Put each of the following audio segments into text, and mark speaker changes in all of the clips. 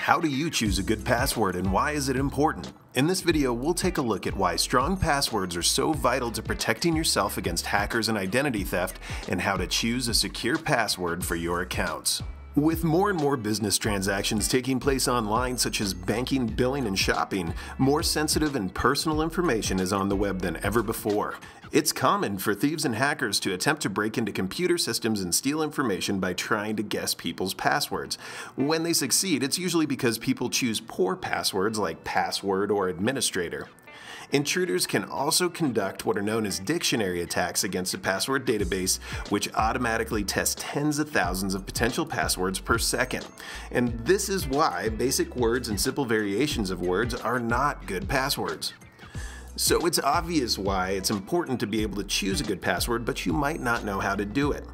Speaker 1: How do you choose a good password and why is it important? In this video, we'll take a look at why strong passwords are so vital to protecting yourself against hackers and identity theft, and how to choose a secure password for your accounts. With more and more business transactions taking place online, such as banking, billing, and shopping, more sensitive and personal information is on the web than ever before. It's common for thieves and hackers to attempt to break into computer systems and steal information by trying to guess people's passwords. When they succeed, it's usually because people choose poor passwords like password or administrator. Intruders can also conduct what are known as dictionary attacks against a password database, which automatically tests tens of thousands of potential passwords per second. And this is why basic words and simple variations of words are not good passwords. So it's obvious why it's important to be able to choose a good password, but you might not know how to do it.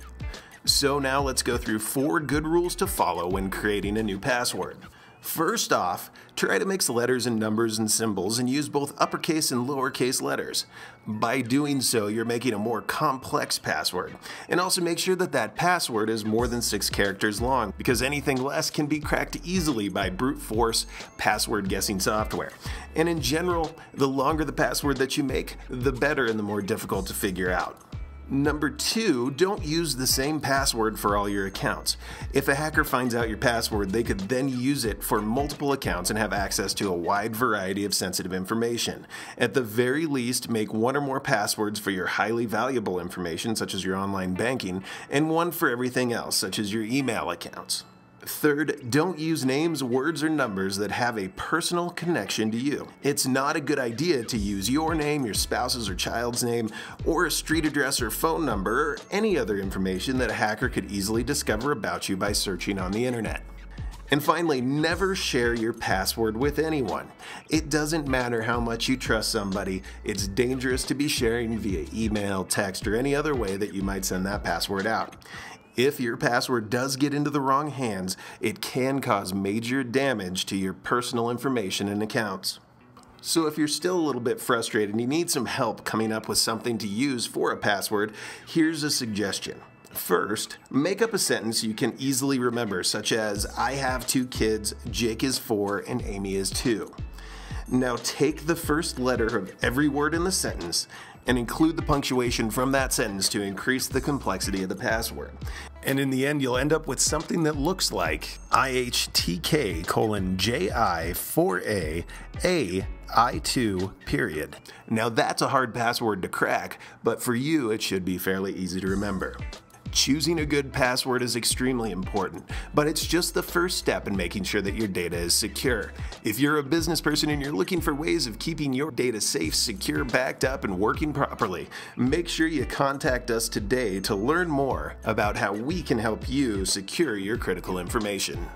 Speaker 1: So now let's go through 4 good rules to follow when creating a new password. First off, try to mix letters and numbers and symbols and use both uppercase and lowercase letters. By doing so, you're making a more complex password. And also make sure that that password is more than 6 characters long, because anything less can be cracked easily by brute force password guessing software. And in general, the longer the password that you make, the better and the more difficult to figure out. Number 2, don't use the same password for all your accounts. If a hacker finds out your password, they could then use it for multiple accounts and have access to a wide variety of sensitive information. At the very least, make 1 or more passwords for your highly valuable information, such as your online banking, and 1 for everything else, such as your email accounts. Third, don't use names, words, or numbers that have a personal connection to you. It's not a good idea to use your name, your spouse's or child's name, or a street address or phone number, or any other information that a hacker could easily discover about you by searching on the internet. And finally, never share your password with anyone. It doesn't matter how much you trust somebody, it's dangerous to be sharing via email, text, or any other way that you might send that password out. If your password does get into the wrong hands, it can cause major damage to your personal information and accounts. So if you're still a little bit frustrated and you need some help coming up with something to use for a password, here's a suggestion. First, make up a sentence you can easily remember, such as, I have 2 kids, Jake is 4, and Amy is 2. Now take the first letter of every word in the sentence and include the punctuation from that sentence to increase the complexity of the password. And in the end, you'll end up with something that looks like IHTK:JI4A AI2 . Now that's a hard password to crack, but for you it should be fairly easy to remember. Choosing a good password is extremely important, but it's just the first step in making sure that your data is secure. If you're a business person and you're looking for ways of keeping your data safe, secure, backed up, and working properly, make sure you contact us today to learn more about how we can help you secure your critical information.